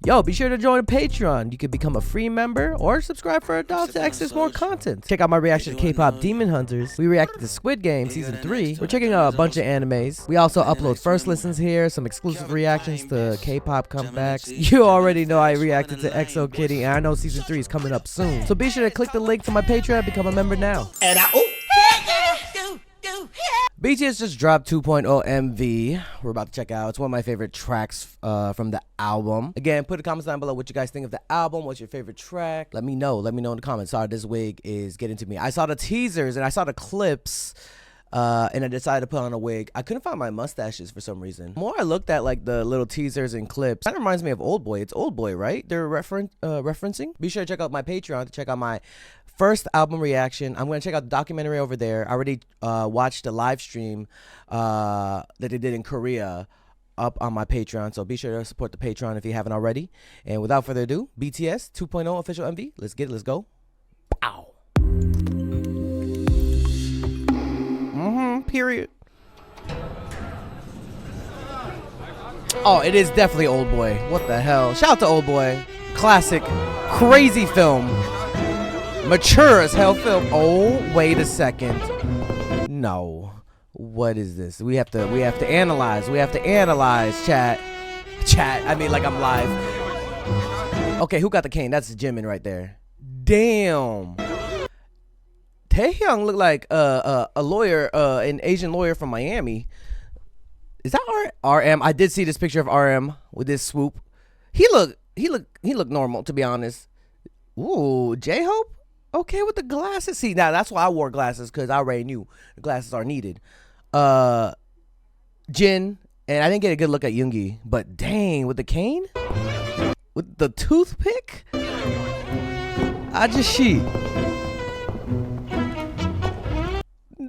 Yo, be sure to join Patreon. You can become a free member or subscribe for $1 to access more content. Check out my reaction to K-pop Demon Hunters. We reacted to Squid Game Season 3. We're checking out a bunch of animes. We also upload first listens here, some exclusive reactions to K-pop comebacks. You already know I reacted to EXO Kitty, and I know Season 3 is coming up soon. So be sure to click the link to my Patreon and become a member now. BTS just dropped 2.0 MV. We're about to check out. It's one of my favorite tracks from the album. Again, put the comments down below what you guys think of the album. What's your favorite track? Let me know. Let me know in the comments. Sorry, this wig is getting to me. I saw the teasers and I saw the clips. And I decided to put on a wig. I couldn't find my mustaches for some reason. The more I looked at like the little teasers and clips, kind of reminds me of Old Boy. It's Old Boy, right? They're referencing. Be sure to check out my Patreon to check out my first album reaction. I'm going to check out the documentary over there. I already watched the live stream that they did in Korea up on my Patreon. So be sure to support the Patreon if you haven't already. And without further ado, BTS 2.0 official MV. Let's get it. Let's go. Pow. Period. Oh, it is definitely Old Boy. What the hell? Shout out to Old Boy. Classic, crazy film. Mature as hell film. Oh, wait a second. No. What is this? We have to analyze. We have to analyze, chat. I mean, like I'm live. Okay, who got the cane? That's Jimin right there. Damn. Taehyung looked like a lawyer, an Asian lawyer from Miami. Is that RM? I did see this picture of RM with this swoop. He looked normal, to be honest. Ooh, J-Hope? Okay with the glasses. See, now that's why I wore glasses, because I already knew the glasses are needed. Jin, and I didn't get a good look at Yoongi, but dang, with the cane? With the toothpick? Ajashi.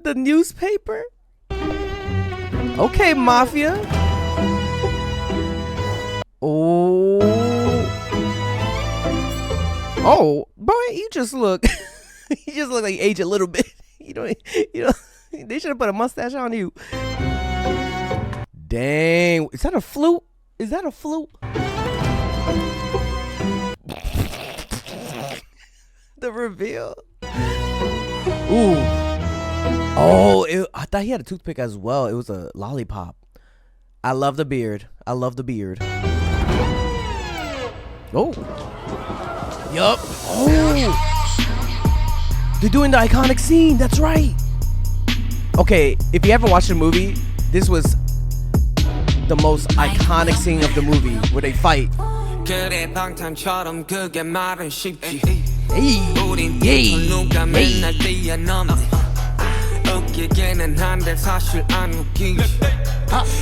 The newspaper? Okay, Mafia. Oh, boy, you just look you just look like you age a little bit. You know, they should have put a mustache on you. Dang, is that a flute? Is that a flute? The reveal. Ooh. Oh, I thought he had a toothpick as well. It was a lollipop. I love the beard. I love the beard. Oh. Yup. Oh. They're doing the iconic scene. That's right. Okay, if you haven't watched the movie, this was the most iconic scene of the movie where they fight. Hey. 얘기는 한데 사실 안 웃기지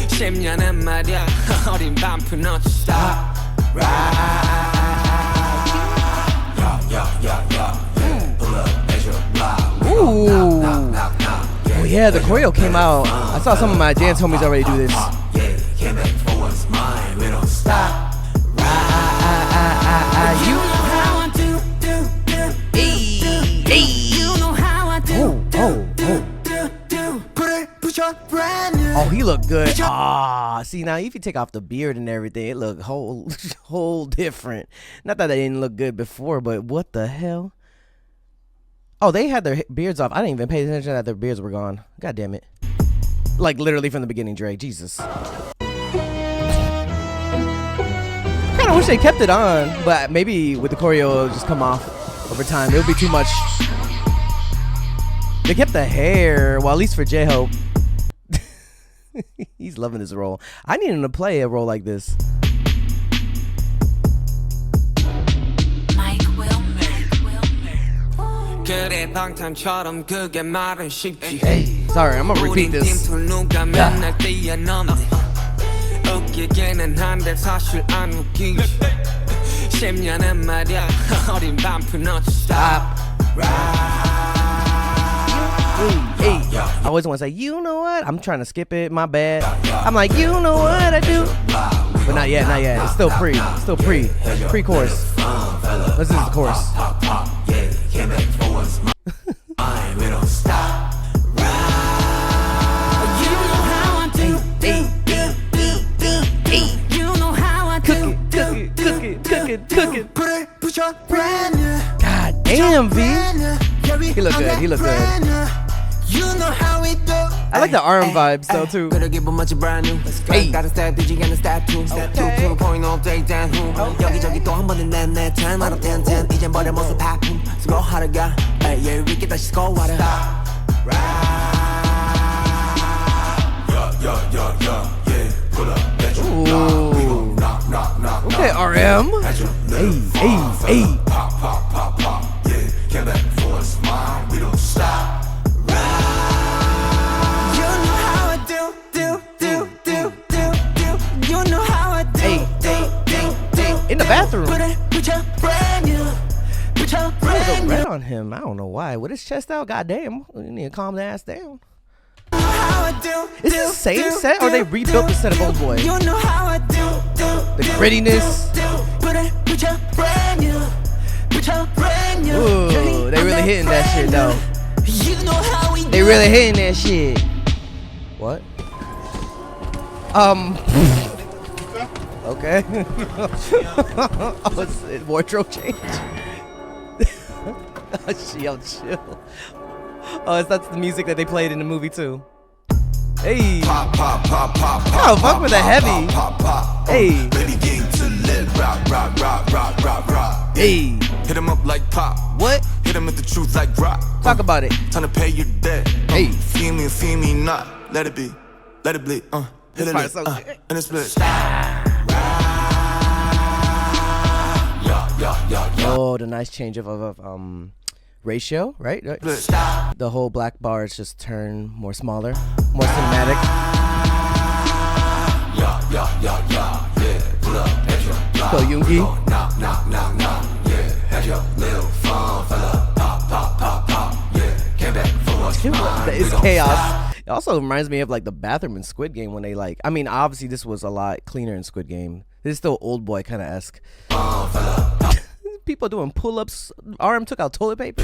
10년은 말야 어린 반푼 없이 stop Ooh. Oh yeah, the choreo came out. I saw some of my dance homies already do this. Stop. Oh, he looked good. Ah, see now if you take off the beard and everything, it looked whole different. Not that they didn't look good before, but what the hell? Oh, they had their beards off. I didn't even pay attention that their beards were gone. God damn it! Like literally from the beginning, Dre. Jesus. Kind of wish they kept it on, but maybe with the choreo it'll just come off over time. It'll be too much. They kept the hair, well, at least for J-Hope. He's loving this role. I need him to play a role like this. Hey, sorry, I'm gonna repeat this. Stop. Hey, I always want to say, you know what? I'm trying to skip it. My bad. I'm like, you know what I do? But not yet, not yet. It's still pre-chorus. This is the chorus. Cook it. cooking. Put your brand new. God damn, V. He look good. He look good. You know how we do. I like the arm vibes though too. Better give him much brand new. Hey. Got a step, did you get a step 2? Step 2, 2.0 day down who? 여기저기 또 한 번은 내 10 out of 10 10 이젠 버려 모습 하품 Scroll 하다가 yeah we get 다시 score water. Ooh. Okay, RM. Hey. Came back for a smile, we don't stop. You know how I do. You know how I do. Hey. In the bathroom. Put your brand new. There's a red on him. I don't know why. With his chest out, goddamn. You need to calm the ass down. Is this the same set or they rebuilt the set of Old Boy? You know how I do. The grittiness. Put your brand new. Ooh, they really hitting that shit though. You know how we do. They really hitting that shit. What? Okay. Oh, it's wardrobe change. Yo, chill. Oh, that's the music that they played in the movie too. Hey. Oh, fuck with the heavy. Hey. Hey. Hit him up like pop. What? Hit him with the truth like rock. Talk about it. Time to pay your debt. Hey. Feel me not. Let it be. Let it bleed. Hit it part's so good. and it's split. Oh, the nice change of ratio, right? The whole black bars just turn more smaller, more cinematic. So Yoongi. It's chaos. It also reminds me of like the bathroom in Squid Game when they like. I mean, obviously this was a lot cleaner in Squid Game. This is still Old Boy kind of esque. People doing pull-ups. RM took out toilet paper.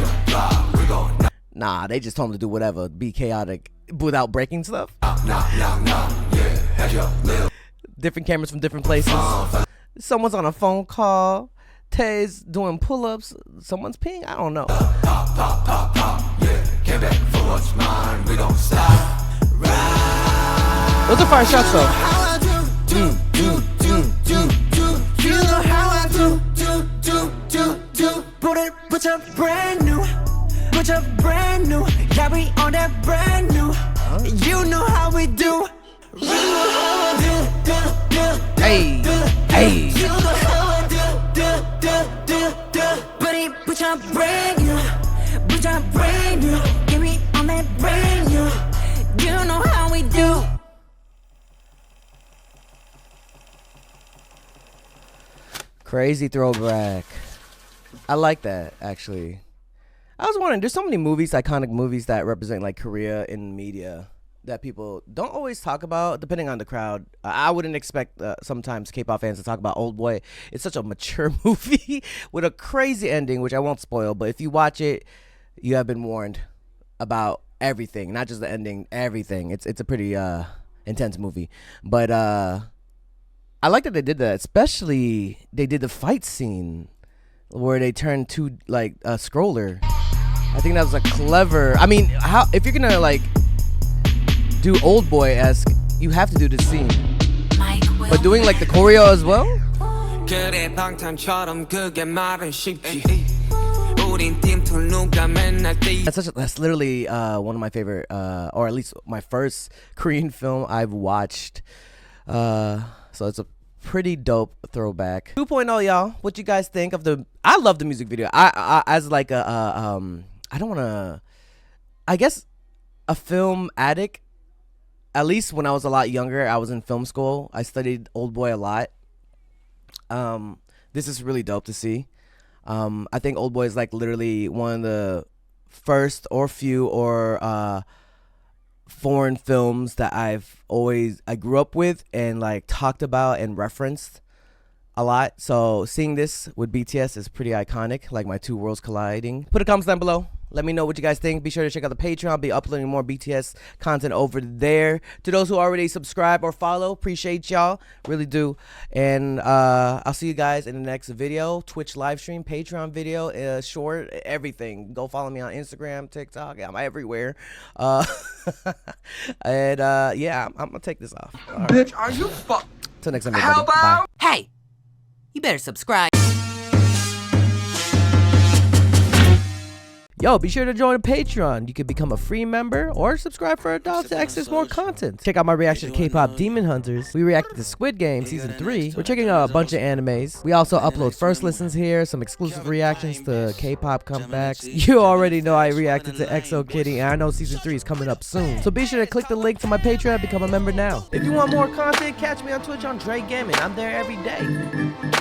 Nah, they just told him to do whatever, be chaotic without breaking stuff. Different cameras from different places. Someone's on a phone call. Tay's doing pull-ups. Someone's peeing. I don't know. Those are fire shots though. You know how I do. Put your brand new. Yeah, we on that brand new. You know how we do. You know how I do. Hey. You know how I do. Put your brand new. Get me on that brand new. You know how we do. Crazy throwback. I like that, actually. I was wondering, there's so many movies, iconic movies that represent like Korea in media that people don't always talk about, depending on the crowd. I wouldn't expect sometimes K-pop fans to talk about Old Boy. It's such a mature movie with a crazy ending, which I won't spoil, but if you watch it, you have been warned about everything, not just the ending, everything. It's a pretty intense movie. But I like that they did that, especially they did the fight scene where they turned to like a scroller. I think that was a clever. I mean, how if you're gonna like do Old Boy-esque, you have to do this scene. But doing like the choreo as well. 그래 방탄처럼 그게 말은 쉽지. 우린 팀툴 누가 맨날 뛰. That's literally one of my favorite, or at least my first Korean film I've watched. So it's a pretty dope throwback. 2.0, y'all. What you guys think of the? I love the music video. I as like a I don't want to. I guess a film addict. At least when I was a lot younger, I was in film school. I studied Old Boy a lot. This is really dope to see. I think Old Boy is like literally one of the first or few or foreign films that I grew up with and like talked about and referenced a lot. So seeing this with BTS is pretty iconic, like my two worlds colliding. Put a comment down below. Let me know what you guys think. Be sure to check out the Patreon. I'll be uploading more BTS content over there. To those who already subscribe or follow, appreciate y'all. Really do. And I'll see you guys in the next video. Twitch live stream, Patreon video, short, everything. Go follow me on Instagram, TikTok. I'm everywhere. And yeah, I'm going to take this off. Right. Bitch, are you Till next time, everybody. Bye. Hey, you better subscribe. Yo, be sure to join the Patreon. You can become a free member or subscribe for adults to access more content. Check out my reaction to K-pop Demon Hunters. We reacted to Squid Game Season 3. We're checking out a bunch of animes. We also upload first listens here, some exclusive reactions to K-pop comebacks. You already know I reacted to EXO Kitty, and I know Season 3 is coming up soon. So be sure to click the link to my Patreon and become a member now. If you want more content, catch me on Twitch on JREKML. I'm there every day.